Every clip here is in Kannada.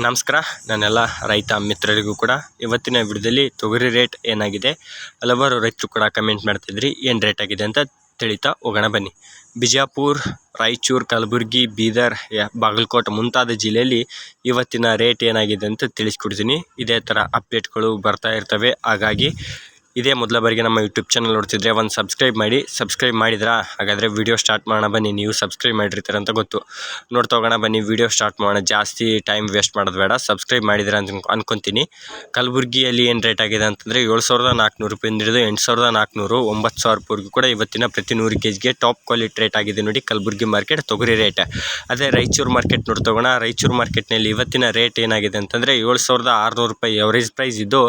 ನಮಸ್ಕಾರ ನನ್ನೆಲ್ಲ ರೈತ ಮಿತ್ರರಿಗೂ ಕೂಡ ಇವತ್ತಿನ ವಿಡಿಯೋದಲ್ಲಿ ತೊಗರಿ ರೇಟ್ ಏನಾಗಿದೆ ಹಲವಾರು ರೈತರು ಕೂಡ ಕಮೆಂಟ್ ಮಾಡ್ತಿದ್ರಿ ಏನು ರೇಟ್ ಆಗಿದೆ ಅಂತ ತಿಳಿತಾ ಹೋಗೋಣ ಬನ್ನಿ. ಬಿಜಾಪುರ, ರಾಯಚೂರು, ಕಲಬುರಗಿ, ಬೀದರ್, ಬಾಗಲಕೋಟೆ ಮುಂತಾದ ಜಿಲ್ಲೆಯಲ್ಲಿ ಇವತ್ತಿನ ರೇಟ್ ಏನಾಗಿದೆ ಅಂತ ತಿಳಿಸ್ಕೊಡ್ತೀನಿ. ಇದೇ ಥರ ಅಪ್ಡೇಟ್ಗಳು ಬರ್ತಾ ಇರ್ತವೆ. ಹಾಗಾಗಿ ಇದೇ ಮೊದಲ ಬಾರಿಗೆ ನಮ್ಮ ಯೂಟ್ಯೂಬ್ ಚಾನಲ್ ನೋಡ್ತಿದ್ರೆ ಒಂದು ಸಬ್ಸ್ಕ್ರೈಬ್ ಮಾಡಿ. ಸಬ್ಸ್ಕ್ರೈಬ್ ಮಾಡಿದ್ರಾ? ಹಾಗಾದರೆ ವಿಡಿಯೋ ಸ್ಟಾರ್ಟ್ ಮಾಡೋಣ ಬನ್ನಿ. ನೀವು ಸಬ್ಸ್ಕ್ರೈಬ್ ಮಾಡಿರ್ತೀರ ಅಂತ ಗೊತ್ತು. ನೋಡ್ತಾ ಹೋಗೋಣ ಬನ್ನಿ, ವಿಡಿಯೋ ಸ್ಟಾರ್ಟ್ ಮಾಡೋಣ. ಜಾಸ್ತಿ ಟೈಮ್ ವೇಸ್ಟ್ ಮಾಡೋದು ಬೇಡ. ಸಬ್ಸ್ಕ್ರೈಬ್ ಮಾಡಿದ್ರೆ ಅಂತ ಅನ್ಕೊತೀನಿ. ಕಲಬುರಗಿಯಲ್ಲಿ ಏನು ರೇಟ್ ಆಗಿದೆ ಅಂತಂದರೆ 7,400 ರೂಪಾಯಿಂದ ಹಿಡಿದು 8,400, 9,000 ರೂಪಾಯಿವರೆಗೂ ಕೂಡ ಇವತ್ತಿನ ಪ್ರತಿ 100 kgಗೆ ಟಾಪ್ ಕ್ವಾಲಿಟಿ ರೇಟ್ ಆಗಿದೆ ನೋಡಿ ಕಲಬುರಗಿ ಮಾರ್ಕೆಟ್ ತೊಗರಿ ರೇಟ್. ಅದೇ ರಾಯಚೂರು ಮಾರ್ಕೆಟ್ ನೋಡ್ತಾ ಹೋಗೋಣ. ರಾಯಚೂರು ಮಾರ್ಕೆಟ್ನಲ್ಲಿ ಇವತ್ತಿನ ರೇಟ್ ಏನಾಗಿದೆ ಅಂತಂದರೆ 7,600 ರೂಪಾಯಿ ಎವರೇಜ್ ಪ್ರೈಸ್ ಇದ್ದು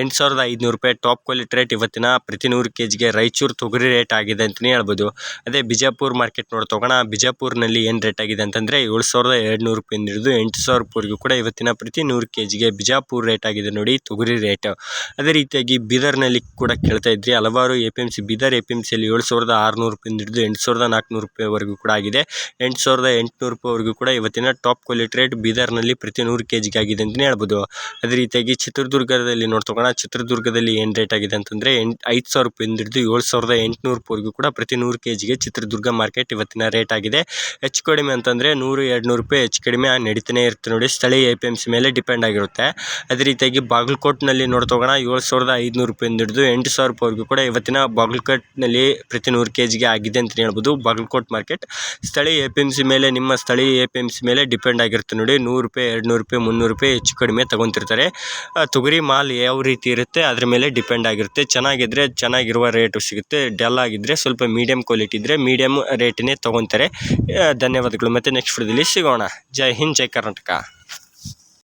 8,500 ರೂಪಾಯಿ ಟಾಪ್ ಕ್ವಾಲಿಟಿ ರೇಟ್ ಇವತ್ತಿನ ಪ್ರತಿ 100 kgಗೆ ರಾಯಚೂರು ತೊಗರಿ ರೇಟ್ ಆಗಿದೆ ಅಂತಲೇ ಹೇಳ್ಬೋದು. ಅದೇ ಬಿಜಾಪುರ ಮಾರ್ಕೆಟ್ ನೋಡ್ತಾ ಹೋಗೋಣ. ಬಿಜಾಪುರ್ನಲ್ಲಿ ಏನು ರೇಟ್ ಆಗಿದೆ ಅಂತಂದರೆ 7,200 ರೂಪಾಯಿಂದ ಹಿಡಿದು 8,000 ರೂಪಾಯಿವರೆಗೂ ಕೂಡ ಇವತ್ತಿನ ಪ್ರತಿ 100 kgಗೆ ಬಿಜಾಪುರ ರೇಟ್ ಆಗಿದೆ ನೋಡಿ ತೊಗರಿ ರೇಟ್. ಅದೇ ರೀತಿಯಾಗಿ ಬೀದರ್ನಲ್ಲಿ ಕೂಡ ಕೇಳ್ತಾ ಇದ್ರಿ ಹಲವಾರು APMC. ಬೀದರ್ APMCಯಲ್ಲಿ 7,600 ರೂಪಾಯಿಂದ ಹಿಡಿದು 8,400 ರೂಪಾಯಿವರೆಗೂ ಕೂಡ ಆಗಿದೆ. 8,800 ರೂಪಾಯಿವರೆಗೂ ಕೂಡ ಇವತ್ತಿನ ಟಾಪ್ ಕ್ವಾಲಿಟಿ ರೇಟ್ ಬೀದರ್ನಲ್ಲಿ ಪ್ರತಿ 100 kgಗೆ ಆಗಿದೆ ಅಂತಲೇ ಹೇಳ್ಬೋದು. ಅದೇ ರೀತಿಯಾಗಿ ಚಿತ್ರದುರ್ಗದಲ್ಲಿ ನೋಡ್ತಾ ಹೋಗೋಣ. ಚಿತ್ರದುರ್ಗದಲ್ಲಿ ಏನು ರೇಟ್ ಆಗಿದೆ ಅಂತಂದರೆ 5,000 ರೂಪಾಯಿಂದ ಹಿಡಿದು 7,800 ರೂಪಾಯಿವರೆಗೂ ಕೂಡ ಪ್ರತಿ 100 kgಗೆ ಚಿತ್ರದುರ್ಗ ಮಾರ್ಕೆಟ್ ಇವತ್ತಿನ ರೇಟ್ ಆಗಿದೆ. ಹೆಚ್ಚು ಕಡಿಮೆ ಅಂತಂದರೆ 100-200 ರೂಪಾಯಿ ಹೆಚ್ಚು ಕಡಿಮೆ ನಡೀತಾನೆ ಇರುತ್ತೆ ನೋಡಿ. ಸ್ಥಳೀಯ APMC ಮೇಲೆ ಡಿಪೆಂಡ್ ಆಗಿರುತ್ತೆ. ಅದೇ ರೀತಿಯಾಗಿ ಬಾಗಲಕೋಟ್ನಲ್ಲಿ ನೋಡ್ತಾ ಹೋಗೋಣ. 7,500 ರೂಪಾಯಿಂದ ಹಿಡಿದು 8,000 ರೂಪಾಯಿವರೆಗೂ ಕೂಡ ಇವತ್ತಿನ ಬಾಗಲಕೋಟ್ನಲ್ಲಿ ಪ್ರತಿ 100 kgಗೆ ಆಗಿದೆ ಅಂತ ಹೇಳ್ಬೋದು. ಬಾಗಲಕೋಟ್ ಮಾರ್ಕೆಟ್ ಸ್ಥಳೀಯ APMC ಮೇಲೆ, ನಿಮ್ಮ ಸ್ಥಳೀಯ APMC ಮೇಲೆ ಡಿಪೆಂಡ್ ಆಗಿರುತ್ತೆ ನೋಡಿ. 100 ರೂಪಾಯಿ, 200 ರೂಪಾಯಿ, 300 ರೂಪಾಯಿ ಹೆಚ್ಚು ಕಡಿಮೆ ತಗೊತಿರ್ತಾರೆ. ತೊಗರಿ ಮಾಲ್ ಯಾವ ರೀತಿ ಇರುತ್ತೆ ಅದ್ರ ಮೇಲೆ ಡಿಪೆಂಡ್ ಆಗಿರುತ್ತೆ. ಚೆನ್ನಾಗಿದ್ದರೆ ಚೆನ್ನಾಗಿರುವ ರೇಟು ಸಿಗುತ್ತೆ. ಡಲ್ ಆಗಿದ್ದರೆ ಸ್ವಲ್ಪ ಮೀಡಿಯಮ್ ಕ್ವಾಲಿಟಿ ಇದ್ದರೆ ಮೀಡಿಯಮ್ ರೇಟನ್ನೇ ತೊಗೊತಾರೆ. ಧನ್ಯವಾದಗಳು. ಮತ್ತು ನೆಕ್ಸ್ಟ್ ವಿಡಿಯೋದಲ್ಲಿ ಸಿಗೋಣ. ಜೈ ಹಿಂದ್, ಜೈ ಕರ್ನಾಟಕ.